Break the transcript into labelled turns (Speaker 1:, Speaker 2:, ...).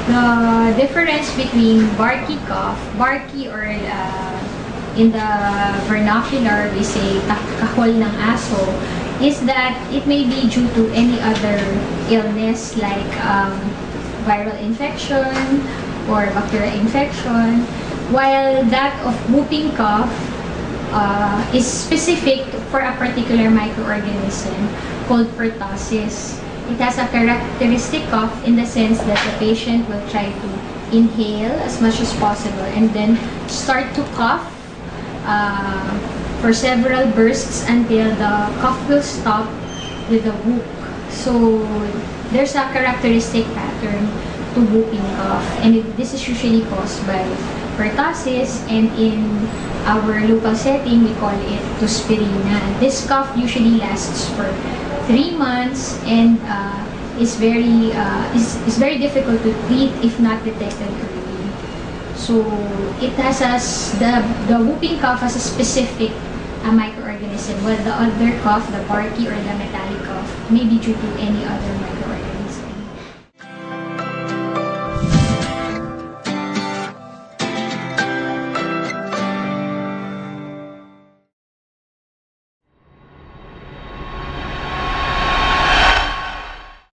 Speaker 1: The difference between barky cough, barky or in the vernacular we say kahol ng aso, is that it may be due to any other illness like viral infection or bacterial infection, while that of whooping cough is specific for a particular microorganism called pertussis. It has a characteristic cough in the sense that the patient will try to inhale as much as possible and then start to cough for several bursts until the cough will stop with a whoop. So there's a characteristic pattern to whooping cough, and this is usually caused by pertussis, and in our local setting we call it tospirina. This cough usually lasts for 3 months and is very difficult to treat if not detected early. So it has the whooping cough has a specific microorganism, while the other cough, the barky or the metallic cough, may be due to any other microorganism.